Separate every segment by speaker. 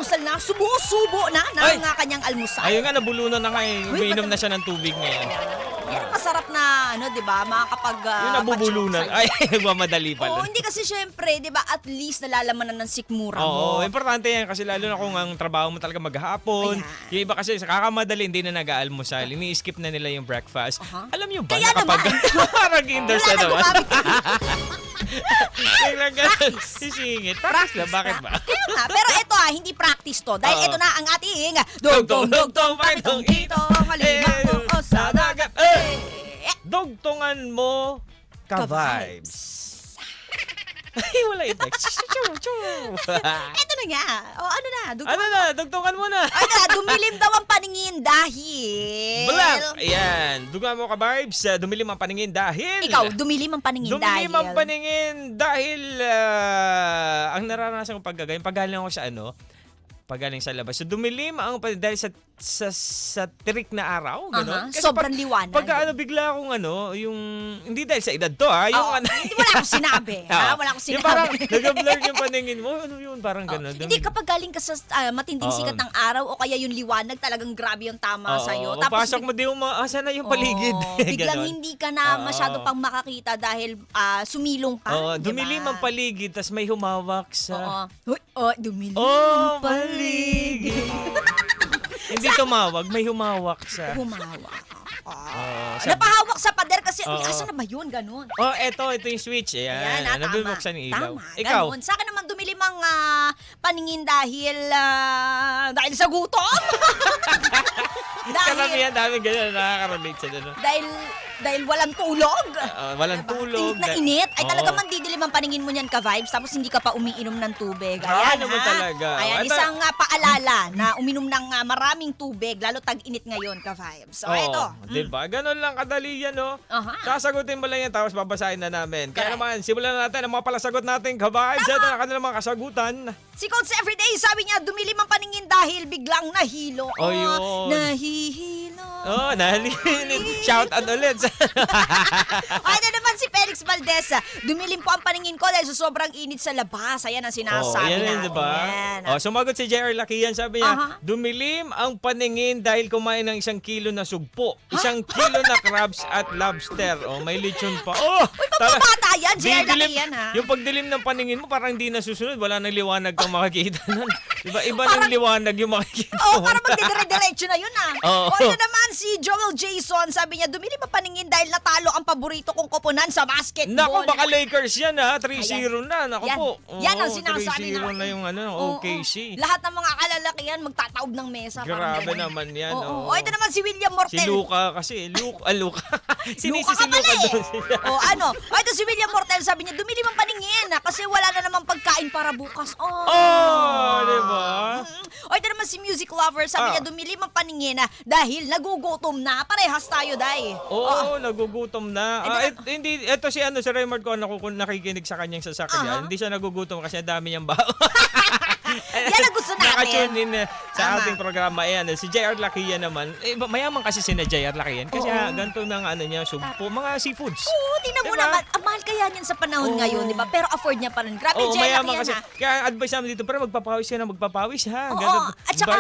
Speaker 1: almusal na, sumusubo na
Speaker 2: Ay!
Speaker 1: ng kanyang almusal.
Speaker 2: Ayun nga, nabulunan na nga eh.
Speaker 1: Uy,
Speaker 2: Umiinom
Speaker 1: ba't-
Speaker 2: na siya ng tubig ngayon.
Speaker 1: Yan ang masarap na, ano, di ba, makakapag...
Speaker 2: Yung nabubulunan. Ay, nagmamadali pala.
Speaker 1: Oo, hindi kasi syempre, di ba, at least nalalaman na ng sikmura
Speaker 2: Oo,
Speaker 1: mo.
Speaker 2: importante yan kasi lalo na kung ang trabaho mo talaga maghapon.
Speaker 1: Ayan.
Speaker 2: Yung iba kasi sa kakamadali, hindi na nag-aalmusal. Ini-skip na nila yung breakfast. Alam niyo ba,
Speaker 1: Kaya
Speaker 2: parang indoors
Speaker 1: Wala
Speaker 2: na
Speaker 1: na
Speaker 2: naman.
Speaker 1: gumamit.
Speaker 2: Biglang ganun, sisingit. Practice na, bakit ba?
Speaker 1: Kaya nga, pero ito hindi practice to. Dahil
Speaker 2: Oo.
Speaker 1: ito na ang ating
Speaker 2: Dugtong,
Speaker 1: pakitong
Speaker 2: pakitong,
Speaker 1: ito, halima o sa dagat.
Speaker 2: Dugtungan mo ka-vibes. Ay, wala yung text.
Speaker 1: Ito na nga. O ano na,
Speaker 2: Ano na, dugtungan mo na.
Speaker 1: Ay na, dumilim daw ang paningin dahil...
Speaker 2: Blank! Ayan, duga mo ka-vibes. Dumilim ang paningin dahil...
Speaker 1: Ikaw, dumilim ang paningin dahil...
Speaker 2: Dumilim ang paningin dahil ang naranasan kong paggaling ako sa pagaling sa labas. So dumilim ang dahil sa tirik na araw, gano'n. Kasi
Speaker 1: sobrang liwanag.
Speaker 2: Pagka bigla akong yung hindi dahil sa edad to yung
Speaker 1: hindi, wala akong sinabi. Wala akong sinabi.
Speaker 2: Yung parang nag-blur yung paningin mo, ano yun, parang gano'n.
Speaker 1: Hindi kapag galing ka sa matinding sikat ng araw o kaya yung liwanag, talagang grabe yung tama sa'yo. Tapos
Speaker 2: pasok mo di mo, sana yung paligid.
Speaker 1: Biglang
Speaker 2: Ganon.
Speaker 1: hindi ka na masyado pang makakita dahil sumilong ka.
Speaker 2: Oo,
Speaker 1: diba?
Speaker 2: dumilim ang paligid, tas may humawak sa...
Speaker 1: Dumilim
Speaker 2: Oh,
Speaker 1: ang paligid.
Speaker 2: Hindi tumawag, may humawak sa...
Speaker 1: Humawak.
Speaker 2: sa-
Speaker 1: Napahawak sa pader kasi,
Speaker 2: Oo.
Speaker 1: asa na ba yun? Ganon.
Speaker 2: Ito yung switch. Ayan,
Speaker 1: Tama.
Speaker 2: nabibuksan yung ilaw.
Speaker 1: Tama,
Speaker 2: Ikaw,
Speaker 1: ganun. Sa akin naman dumilim ang paningin dahil sa gutom.
Speaker 2: karamihan dami ganyan, nakaka-relate sa doon.
Speaker 1: Dahil walang tulog.
Speaker 2: Walang tulog.
Speaker 1: Init na init. Ay
Speaker 2: Oo.
Speaker 1: talaga man didilim ang paningin mo niyan ka-vibes tapos hindi ka pa umiinom ng tubig.
Speaker 2: Ah, naman talaga.
Speaker 1: Ayan,
Speaker 2: Ito-
Speaker 1: isang paalala na uminom ng maraming tubig lalo tag-init ngayon ka-vibes. So, eto.
Speaker 2: Diba? Ganon lang kadali yan, no?
Speaker 1: Aha.
Speaker 2: Sasagutin mo lang yan, tapos babasahin na namin. Kaya naman, simulan na natin ang mga palasagot natin. Kabahid, ito na kanilang mga kasagutan.
Speaker 1: Si Coach Everyday, sabi niya, dumilim ang paningin dahil biglang nahilo.
Speaker 2: Oh, yun.
Speaker 1: Nahihilo.
Speaker 2: Nalilit. Shout out ulit.
Speaker 1: Ay, na naman si Felix Valdez. Dumilim po ang paningin ko dahil sa sobrang init sa labas. Ayan ang sinasabi
Speaker 2: yan
Speaker 1: natin.
Speaker 2: yun, diba? Sumagot si JR Lakian, sabi niya, dumilim ang paningin dahil kumain ng 1 kilo na sugpo, 1 kilo na crabs at lobster. May lechon pa.
Speaker 1: Uy, pagpapata yan, JR
Speaker 2: Didilim-
Speaker 1: Lakian, ha?
Speaker 2: Yung pagdilim ng paningin mo, parang hindi nasusunod. Wala nang liwanag kang makikita nun. Diba? Iba ng liwanag yung makikita
Speaker 1: Oo,
Speaker 2: mo.
Speaker 1: parang magdidire-diretso na yun,
Speaker 2: Oo.
Speaker 1: O, ito naman si Joel Jason, sabi niya, dumilim ang paningin dahil natalo ang paborito kong koponan sa basketball.
Speaker 2: Naku, baka Lakers yan, ha? 3-0 na. Naku
Speaker 1: Yan.
Speaker 2: po.
Speaker 1: Yan ang sinasabi
Speaker 2: 3-0
Speaker 1: natin.
Speaker 2: na yung
Speaker 1: Oo,
Speaker 2: OKC.
Speaker 1: lahat ng mga kalalakihan magtataob ng mesa. parang
Speaker 2: Grabe
Speaker 1: ganun.
Speaker 2: naman yan.
Speaker 1: Oo.
Speaker 2: Oo.
Speaker 1: O, ito naman si William
Speaker 2: Si
Speaker 1: Mortel.
Speaker 2: Luka kasi. Luka. Sinisi
Speaker 1: Luka
Speaker 2: si
Speaker 1: ka pala
Speaker 2: Luka doon.
Speaker 1: O, ito si William Mortel, sabi niya, dumilim ang paningin kasi wala na namang pagkain para bukas.
Speaker 2: Diba?
Speaker 1: O, ito naman si Music Lover, sabi niya, dumilim ang paningin dahil nagugutom na. Parehas tayo, Day.
Speaker 2: Oo, nagugutom na. Hindi, ito si Raymond ko nakikinig sa kanyang sasakyan. Hindi siya nagugutom kasi ang dami niyang bao.
Speaker 1: Yan ang gusto natin.
Speaker 2: Nakatune in sa
Speaker 1: Tama.
Speaker 2: ating programa. Ayan, si JR Lakian naman. Mayaman kasi si JR Lakian. Kasi ganito mga niya, sugpo, mga seafoods.
Speaker 1: Oo, tingnan mo
Speaker 2: Diba?
Speaker 1: naman. Ang mahal kaya niyan sa panahon ngayon, di ba? Pero afford niya pa rin. Grabe,
Speaker 2: Oo,
Speaker 1: Jella,
Speaker 2: mayaman
Speaker 1: yan,
Speaker 2: kasi.
Speaker 1: ha?
Speaker 2: Kaya advice namin dito, pero magpapawis ka na, magpapawis ha.
Speaker 1: Oo,
Speaker 2: Ganun.
Speaker 1: at saka,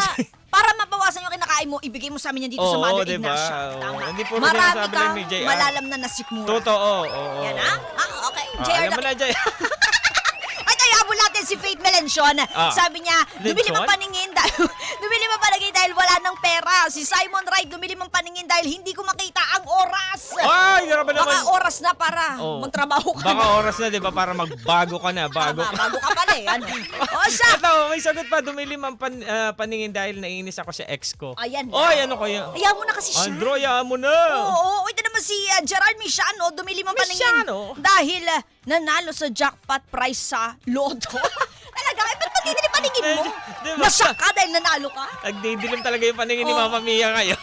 Speaker 1: para mabawasan yung kinakain mo, ibigay mo sa amin yan dito sa
Speaker 2: Oo,
Speaker 1: Mother
Speaker 2: diba?
Speaker 1: Ignacia.
Speaker 2: Oo.
Speaker 1: Tama.
Speaker 2: Hindi puro
Speaker 1: Marami
Speaker 2: sinasabi lang ni
Speaker 1: kang
Speaker 2: JR.
Speaker 1: malalam na nasikmura.
Speaker 2: Totoo. Oo.
Speaker 1: Yan, ha? Okay. JR,
Speaker 2: Alam mo na, JR.
Speaker 1: Ay, tayo habol natin si Faith Melencio. Sabi niya, dumilim ang
Speaker 2: Lechon?
Speaker 1: paningin dahil dumilim ang paningin dahil wala ng pera. Si Simon Wright, dumilim ang paningin dahil hindi ko makita ang oras.
Speaker 2: Ay, grabe naman.
Speaker 1: Baka oras na para
Speaker 2: Oo.
Speaker 1: magtrabaho ka
Speaker 2: Baka
Speaker 1: na.
Speaker 2: oras na, di ba? Para magbago ka na.
Speaker 1: Tama, bago ka pala eh. Ano? O siya.
Speaker 2: Ito, may sagot pa. Dumilim ang paningin dahil naiinis ako sa ex ko.
Speaker 1: Ayan.
Speaker 2: Oy, ano kaya?
Speaker 1: Ayaw mo na kasi siya.
Speaker 2: Andro, hayaan mo na.
Speaker 1: Oo, ito naman si Gerald Misiano, dumilim ang paningin
Speaker 2: Misiano?
Speaker 1: dahil nanalo sa jackpot prize sa Lotto. Talaga, ba't matidilim paningin mo?
Speaker 2: Diba?
Speaker 1: Nasyak ka dahil nanalo ka?
Speaker 2: Nagdidilim talaga yung paningin ni Mama Mia ngayon.